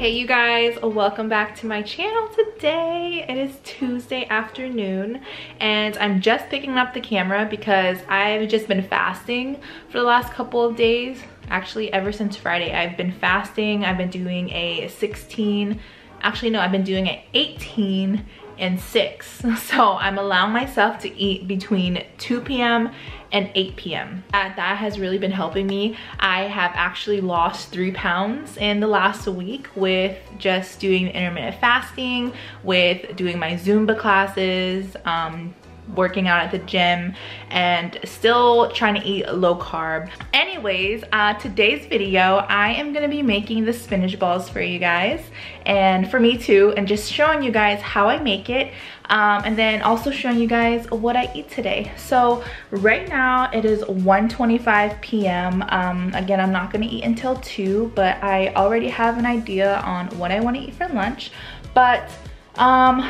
Hey you guys, welcome back to my channel. Today it is Tuesday afternoon and I'm just picking up the camera because I've just been fasting for the last couple of days. Actually, ever since Friday I've been fasting. I've been doing a 16, actually no, I've been doing an 18 and 6. So I'm allowing myself to eat between 2 p.m. and 8 p.m. That has really been helping me. I have actually lost 3 pounds in the last week with just doing intermittent fasting, with doing my Zumba classes, working out at the gym, and still trying to eat low carb. Anyways, today's video, I am gonna be making the spinach balls for you guys and for me too, and just showing you guys how I make it, and then also showing you guys what I eat today. So right now it is 1:25 p.m. Again, I'm not gonna eat until 2, but I already have an idea on what I want to eat for lunch. But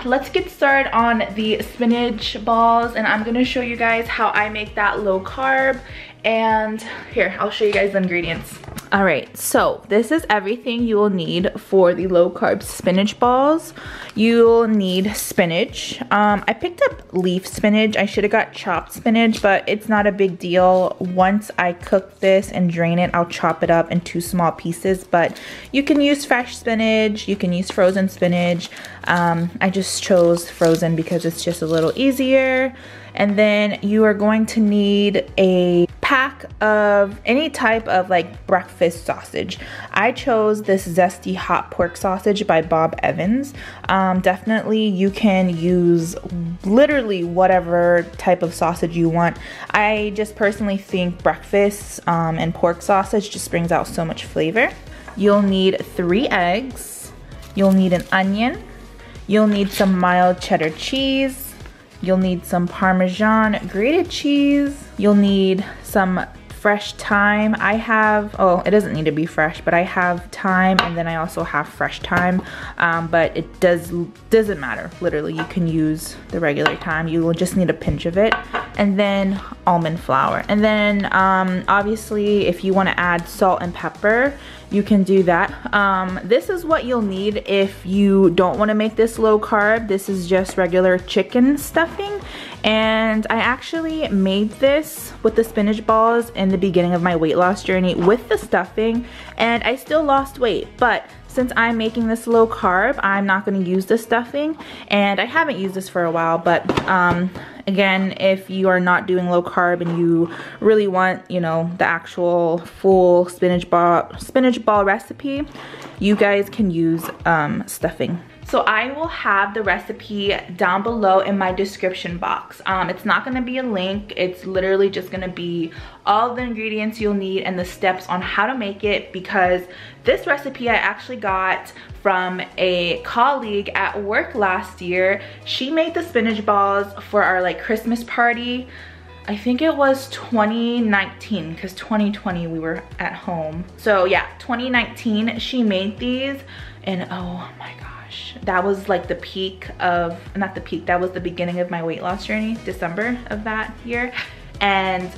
let's get started on the spinach balls, and I'm gonna show you guys how I make that low carb. And here, I'll show you guys the ingredients. All right, so this is everything you will need for the low carb spinach balls. You'll need spinach. I picked up leaf spinach. I should have got chopped spinach, but it's not a big deal. Once I cook this and drain it, I'll chop it up into small pieces, but you can use fresh spinach, you can use frozen spinach. I just chose frozen because it's just a little easier. And then you are going to need a pack of any type of like breakfast sausage. I chose this zesty hot pork sausage by Bob Evans. Definitely you can use literally whatever type of sausage you want. I just personally think breakfast and pork sausage just brings out so much flavor. You'll need 3 eggs. You'll need an onion. You'll need some mild cheddar cheese. You'll need some Parmesan grated cheese. You'll need some fresh thyme. I have, oh, it doesn't need to be fresh, but I have thyme, and then I also have fresh thyme, but it doesn't matter. Literally, you can use the regular thyme. You will just need a pinch of it. And then almond flour. And then obviously, if you want to add salt and pepper, you can do that. This is what you'll need if you don't want to make this low carb. This is just regular chicken stuffing. And I actually made this with the spinach balls in the beginning of my weight loss journey with the stuffing, and I still lost weight. But since I'm making this low carb, I'm not going to use the stuffing, and I haven't used this for a while. But again, if you are not doing low carb and you really want, you know, the actual full spinach ball recipe, you guys can use stuffing. So I will have the recipe down below in my description box. It's not gonna be a link. It's literally just gonna be all the ingredients you'll need and the steps on how to make it, because this recipe I actually got from a colleague at work last year. She made the spinach balls for our like Christmas party. I think it was 2019, because 2020 we were at home. So yeah, 2019 she made these, and oh my god. That was like the peak of, not the peak, that was the beginning of my weight loss journey, December of that year. And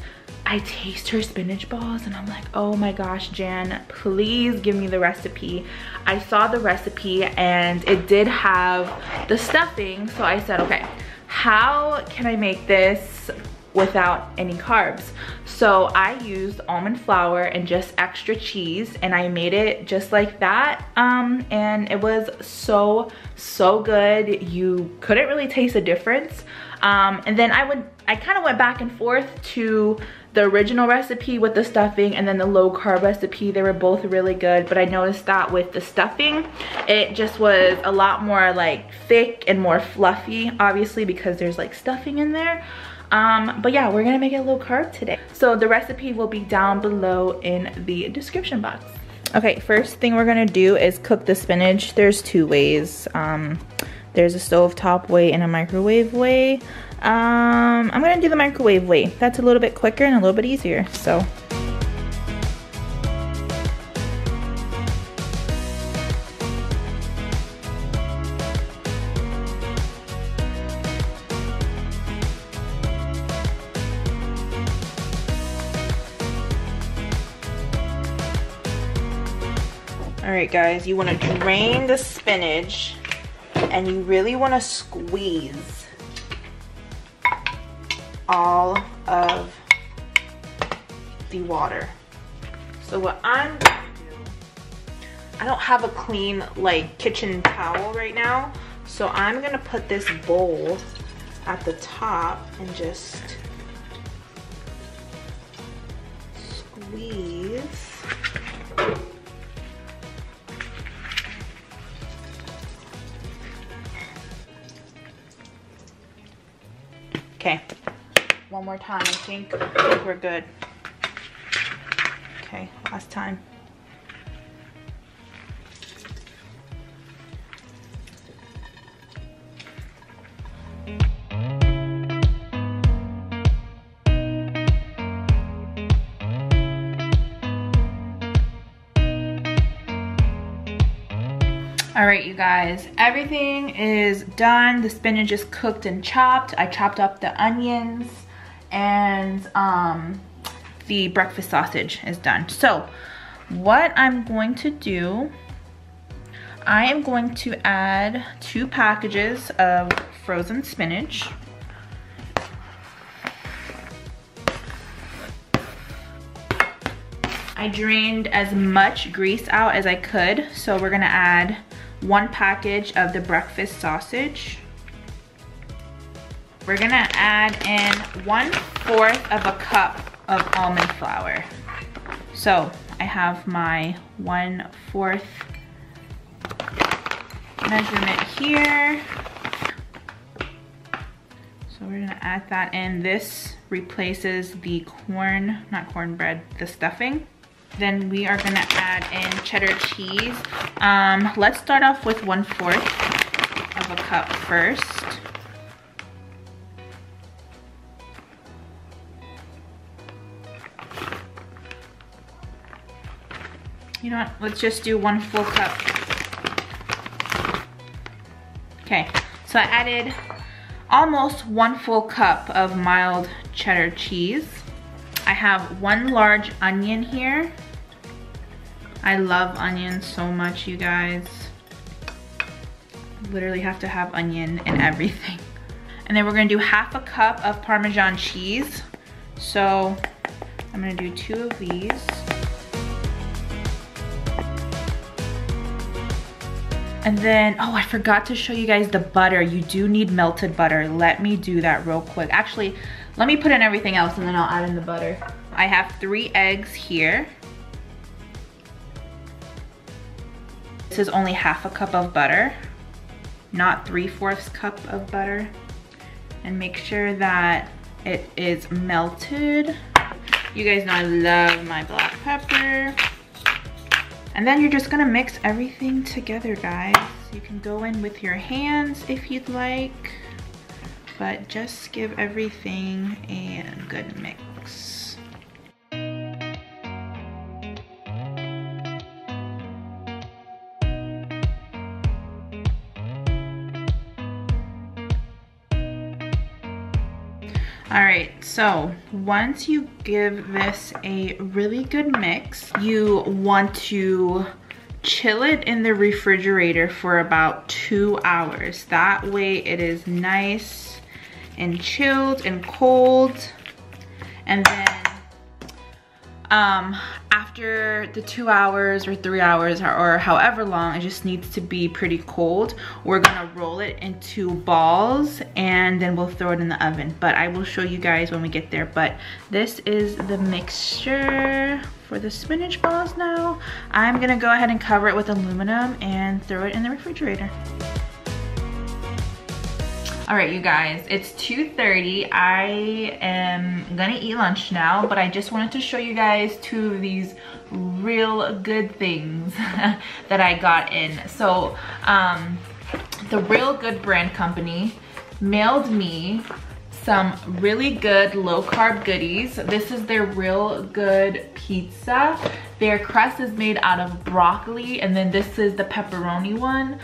I taste her spinach balls and I'm like, oh my gosh, Jan, please give me the recipe. I saw the recipe and it did have the stuffing, so I said, okay, how can I make this without any carbs? So I used almond flour and just extra cheese, and I made it just like that, and it was so good. You couldn't really taste a difference. And then I kind of went back and forth to the original recipe with the stuffing and then the low carb recipe. They were both really good, but I noticed that with the stuffing, it just was a lot more like thick and more fluffy, obviously because there's like stuffing in there. But yeah, we're gonna make it low carb today. So the recipe will be down below in the description box. Okay, first thing we're gonna do is cook the spinach. There's 2 ways. There's a stovetop way and a microwave way. I'm gonna do the microwave way. That's a little bit quicker and a little bit easier, so. All right, guys, you want to drain the spinach and you really want to squeeze all of the water. So what I'm going to do, I don't have a clean like kitchen towel right now, so I'm going to put this bowl at the top and just squeeze. Okay, one more time. I think we're good. Okay, last time. All right, you guys, everything is done. The spinach is cooked and chopped. I chopped up the onions and the breakfast sausage is done. So what I'm going to do, I am going to add 2 packages of frozen spinach. I drained as much grease out as I could, so we're gonna add 1 package of the breakfast sausage. We're gonna add in 1/4 of a cup of almond flour. So I have my 1/4 measurement here. So we're gonna add that in. This replaces the not cornbread, the stuffing. Then we are gonna add in cheddar cheese. Let's start off with 1/4 of a cup first. You know what, let's just do 1 full cup. Okay, so I added almost 1 full cup of mild cheddar cheese. I have 1 large onion here. I love onions so much, you guys. Literally have to have onion in everything. And then we're gonna do 1/2 cup of Parmesan cheese. So I'm gonna do 2 of these. And then, oh, I forgot to show you guys the butter. You do need melted butter. Let me do that real quick. Actually, let me put in everything else and then I'll add in the butter. I have 3 eggs here. This is only 1/2 cup of butter, not 3/4 cup of butter. And make sure that it is melted. You guys know I love my black pepper. And then you're just gonna mix everything together, guys. You can go in with your hands if you'd like, but just give everything a good mix. All right, so once you give this a really good mix, you want to chill it in the refrigerator for about 2 hours. That way it is nice and chilled and cold. And then after the 2 hours or 3 hours or however long, it just needs to be pretty cold. We're gonna roll it into balls and then we'll throw it in the oven. But I will show you guys when we get there. But this is the mixture for the spinach balls now. I'm gonna go ahead and cover it with aluminum and throw it in the refrigerator. All right, you guys, it's 2:30. I am gonna eat lunch now, but I just wanted to show you guys 2 of these real good things that I got in. So the Real Good brand company mailed me some really good low carb goodies. This is their Real Good pizza. Their crust is made out of broccoli, and then this is the pepperoni one.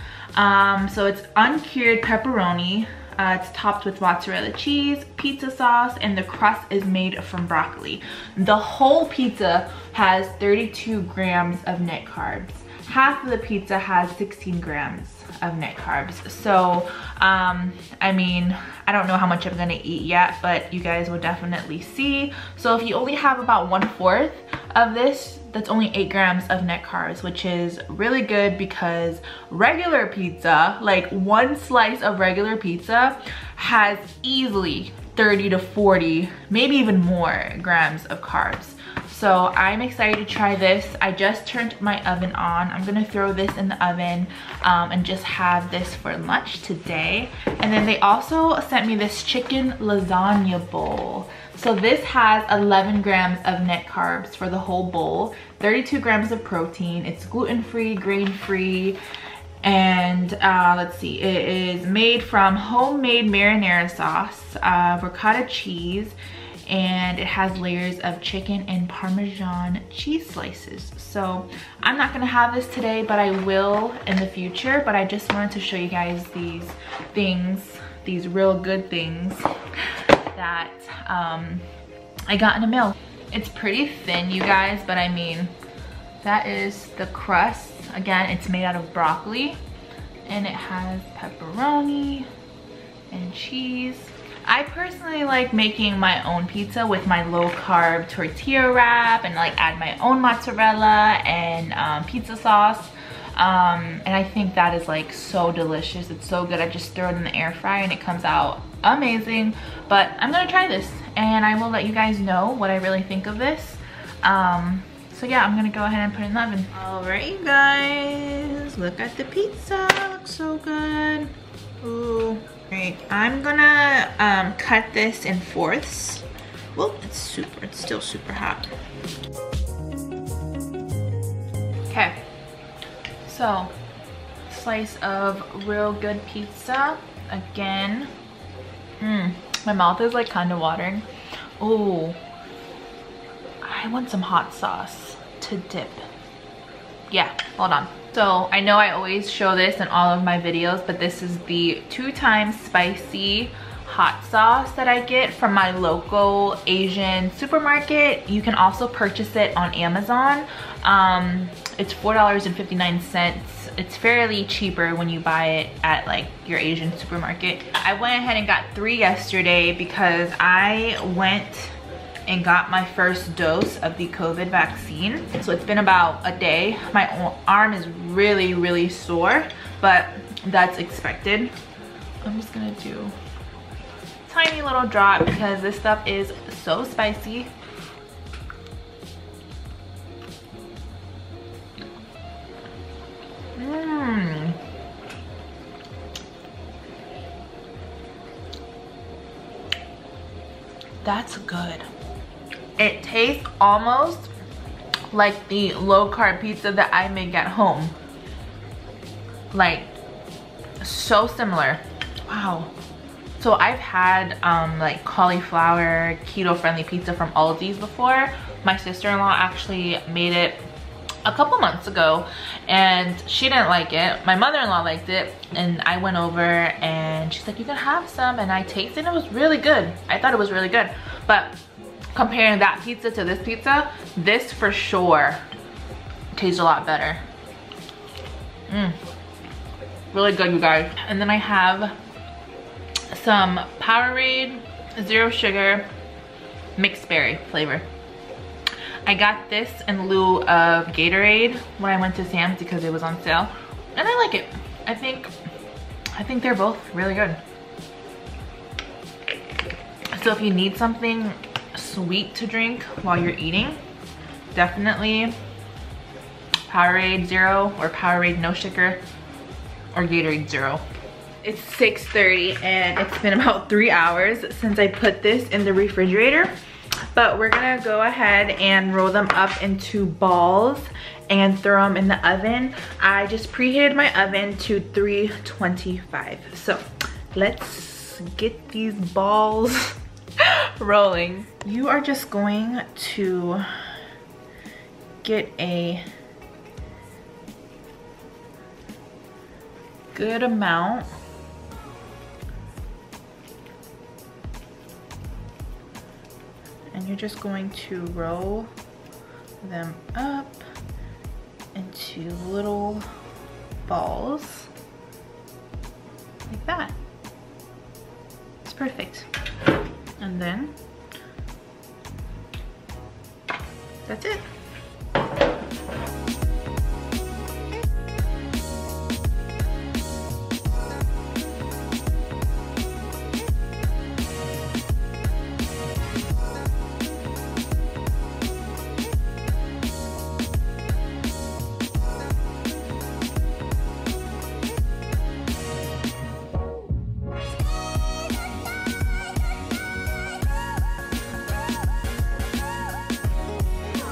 So it's uncured pepperoni. It's topped with mozzarella cheese, pizza sauce, and the crust is made from broccoli. The whole pizza has 32 grams of net carbs. half of the pizza has 16 grams of net carbs. So, I mean, I don't know how much I'm gonna eat yet, but you guys will definitely see. So if you only have about 1/4 of this, that's only 8 grams of net carbs, which is really good because regular pizza, like one slice of regular pizza has easily 30 to 40, maybe even more grams of carbs. So I'm excited to try this. I just turned my oven on. I'm gonna throw this in the oven and just have this for lunch today. And then they also sent me this chicken lasagna bowl. So this has 11 grams of net carbs for the whole bowl, 32 grams of protein. It's gluten-free, grain-free, and let's see, it is made from homemade marinara sauce, ricotta cheese, and it has layers of chicken and Parmesan cheese slices. So I'm not gonna have this today, but I will in the future. But I just wanted to show you guys these things, these real good things that I got in the mail. It's pretty thin, you guys, but I mean, that is the crust. Again, it's made out of broccoli, and it has pepperoni and cheese. I personally like making my own pizza with my low carb tortilla wrap and like add my own mozzarella and pizza sauce. And I think that is like so delicious. It's so good. I just throw it in the air fryer and it comes out amazing. But I'm gonna try this and I will let you guys know what I really think of this. So yeah, I'm gonna go ahead and put it in the oven. All right, you guys, look at the pizza. Looks so good. Ooh. Right, I'm gonna cut this in 4ths. Well, it's still super hot. Okay, so slice of real good pizza. Again, my mouth is like kind of watering. Oh, I want some hot sauce to dip. Yeah, hold on. So I know I always show this in all of my videos, but this is the 2 times spicy hot sauce that I get from my local Asian supermarket. You can also purchase it on Amazon. It's $4.59. It's fairly cheaper when you buy it at like your Asian supermarket. I went ahead and got 3 yesterday because I went and got my first dose of the COVID vaccine. So it's been about a day. My arm is really, really sore, but that's expected. I'm just gonna do a tiny little drop because this stuff is so spicy. That's good. It tastes almost like the low carb pizza that I make at home. Like, so similar. Wow. So I've had like cauliflower keto friendly pizza from Aldi's before. My sister-in-law actually made it a couple months ago and she didn't like it. My mother-in-law liked it and I went over and she's like, you can have some, and I tasted it. It was really good. I thought it was really good. But comparing that pizza to this pizza, this for sure tastes a lot better. Really good, you guys. And then I have some Powerade Zero Sugar mixed berry flavor. I got this in lieu of Gatorade when I went to Sam's because it was on sale, and I like it. I think they're both really good. So if you need something sweet to drink while you're eating, definitely Powerade Zero or Powerade No Sugar or Gatorade Zero. It's 6:30 and it's been about 3 hours since I put this in the refrigerator. But we're gonna go ahead and roll them up into balls and throw them in the oven. I just preheated my oven to 325. So let's get these balls rolling. You are just going to get a good amount . And you're just going to roll them up into little balls like that. It's perfect. And then that's it.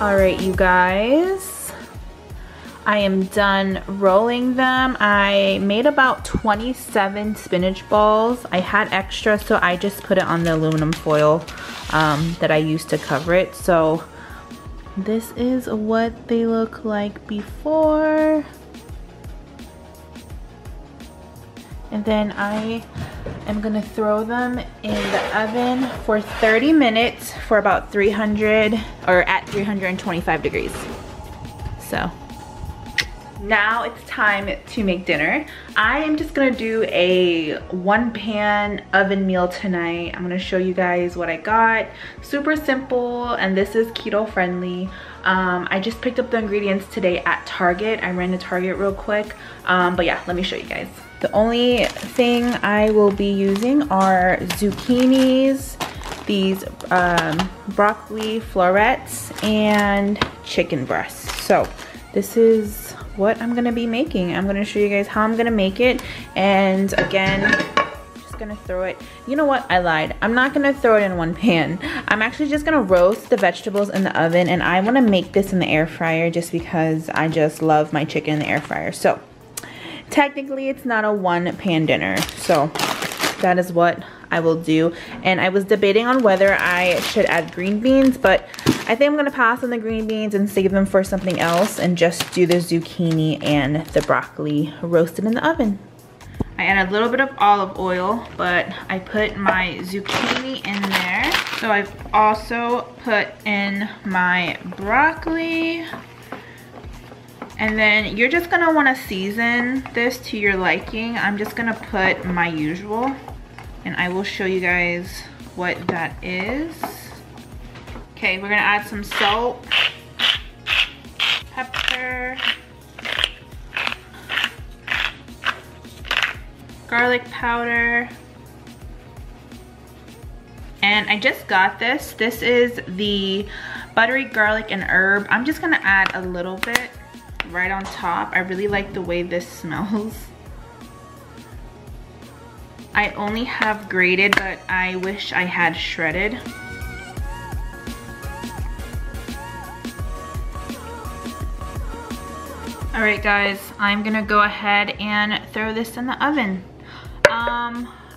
All right, you guys, I am done rolling them. I made about 27 spinach balls. I had extra, so I just put it on the aluminum foil that I used to cover it. So this is what they look like before. And then I am gonna throw them in the oven for 30 minutes for about 300 or at 325 degrees. So now it's time to make dinner. I am just gonna do a 1-pan oven meal tonight. I'm gonna show you guys what I got. Super simple, and this is keto friendly. I just picked up the ingredients today at Target. I ran to Target real quick, but yeah, let me show you guys. The only thing I will be using are zucchinis, these broccoli florets, and chicken breasts. So this is what I'm gonna be making. I'm gonna show you guys how I'm gonna make it, and again, just gonna throw it. You know what, I lied. I'm not gonna throw it in one pan. I'm actually just gonna roast the vegetables in the oven, and I wanna make this in the air fryer just because I just love my chicken in the air fryer. So technically it's not a 1-pan dinner, so that is what I will do. And I was debating on whether I should add green beans, but I think I'm gonna pass on the green beans and save them for something else and just do the zucchini and the broccoli roasted in the oven. I add a little bit of olive oil, but I put my zucchini in there. So I've also put in my broccoli. And then you're just gonna wanna season this to your liking. I'm just gonna put my usual, and I will show you guys what that is. Okay, we're gonna add some salt, pepper, garlic powder, and I just got this. This is the buttery garlic and herb. I'm just gonna add a little bit right on top. I really like the way this smells. I only have grated, but I wish I had shredded. All right guys, I'm gonna go ahead and throw this in the oven.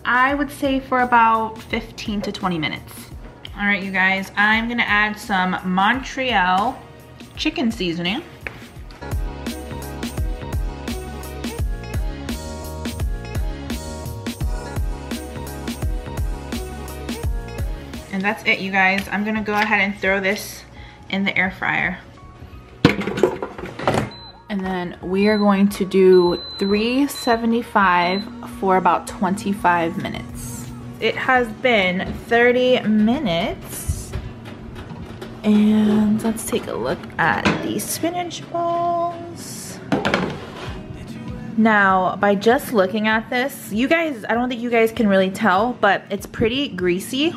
I would say for about 15 to 20 minutes. All right you guys, I'm gonna add some Montreal chicken seasoning. And that's it, you guys. I'm gonna go ahead and throw this in the air fryer. And then we are going to do 375 for about 25 minutes. It has been 30 minutes. And let's take a look at these spinach balls. Now, by just looking at this, you guys, I don't think you guys can really tell, but it's pretty greasy.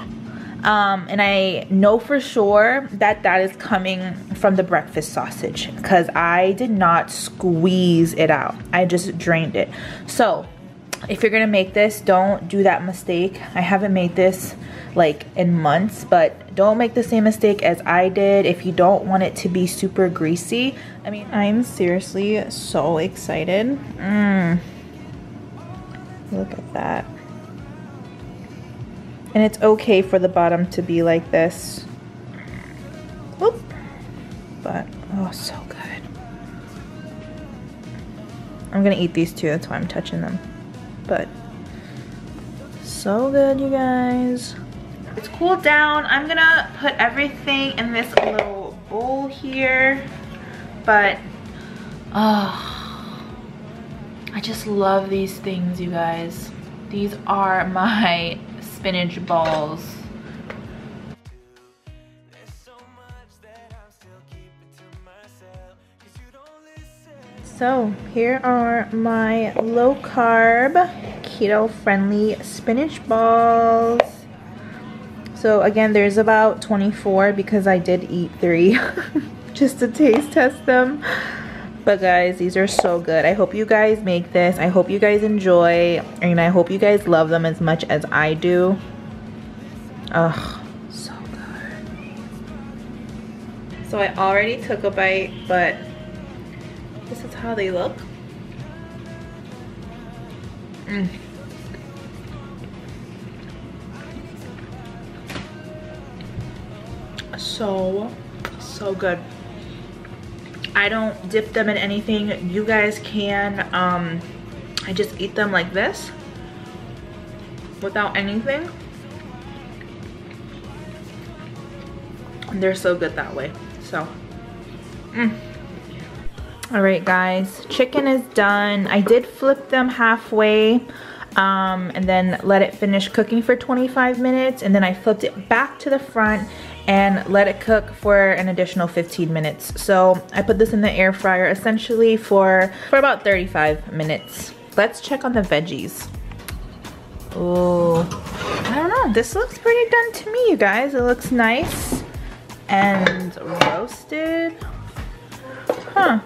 And I know for sure that that is coming from the breakfast sausage because I did not squeeze it out. I just drained it. So if you're gonna make this, don't do that mistake. I haven't made this like in months, but don't make the same mistake as I did if you don't want it to be super greasy. I mean, I'm seriously so excited. Look at that. And it's okay for the bottom to be like this. Whoop. But, oh, so good. I'm gonna eat these too, that's why I'm touching them. But, so good, you guys. It's cooled down. I'm gonna put everything in this little bowl here. But Oh, I just love these things, you guys. These are my spinach balls. So here are my low carb, keto friendly spinach balls. So again, there's about 24 because I did eat 3 just to taste test them. But guys, these are so good. I hope you guys make this. I hope you guys enjoy, and I hope you guys love them as much as I do. Ugh, so good. So I already took a bite, but this is how they look. So good. I don't dip them in anything. You guys can. I just eat them like this without anything. And they're so good that way. So all right guys, chicken is done. I did flip them halfway and then let it finish cooking for 25 minutes, and then I flipped it back to the front and let it cook for an additional 15 minutes. So I put this in the air fryer essentially for about 35 minutes. Let's check on the veggies. Oh, I don't know, this looks pretty done to me, you guys. It looks nice and roasted. Huh.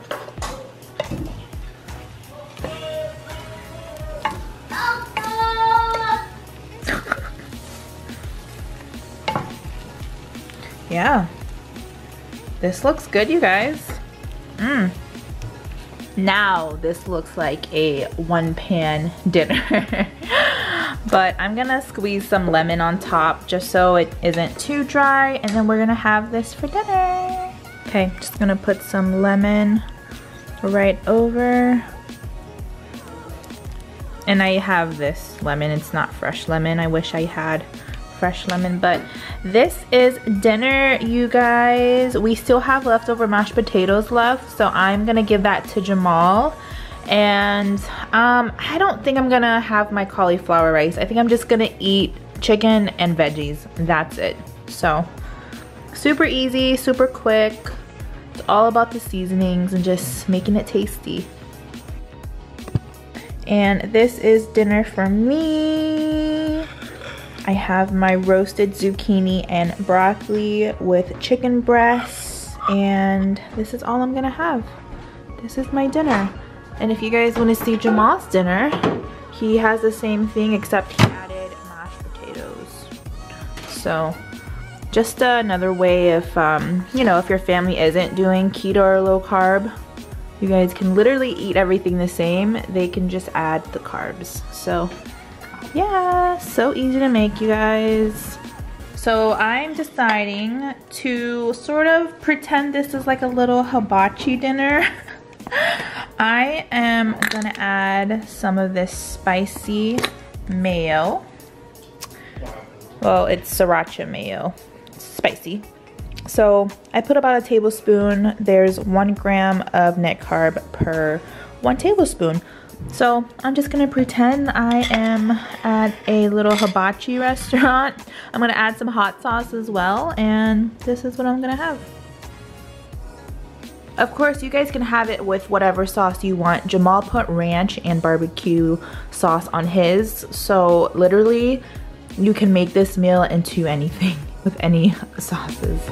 Yeah, this looks good, you guys. Now this looks like a one-pan dinner. But I'm gonna squeeze some lemon on top just so it isn't too dry, and then we're gonna have this for dinner. Okay, just gonna put some lemon right over. And I have this lemon, it's not fresh lemon. I wish I had fresh lemon, but this is dinner, you guys. We still have leftover mashed potatoes left, so I'm gonna give that to Jamal. And I don't think I'm gonna have my cauliflower rice. I think I'm just gonna eat chicken and veggies. That's it. So super easy, super quick. It's all about the seasonings and just making it tasty. And this is dinner for me. I have my roasted zucchini and broccoli with chicken breasts, and this is all I'm gonna have. This is my dinner. And if you guys want to see Jamal's dinner, he has the same thing except he added mashed potatoes. So just another way of, you know, if your family isn't doing keto or low carb, you guys can literally eat everything the same. They can just add the carbs. So yeah, so easy to make, you guys. So I'm deciding to sort of pretend this is like a little hibachi dinner. I am gonna add some of this spicy mayo. Well, it's sriracha mayo. It's spicy. So I put about a tablespoon. There's 1 gram of net carb per 1 tablespoon. So I'm just gonna pretend I am at a little hibachi restaurant. I'm gonna add some hot sauce as well, and this is what I'm gonna have. Of course, you guys can have it with whatever sauce you want. Jamal put ranch and barbecue sauce on his, so literally you can make this meal into anything with any sauces.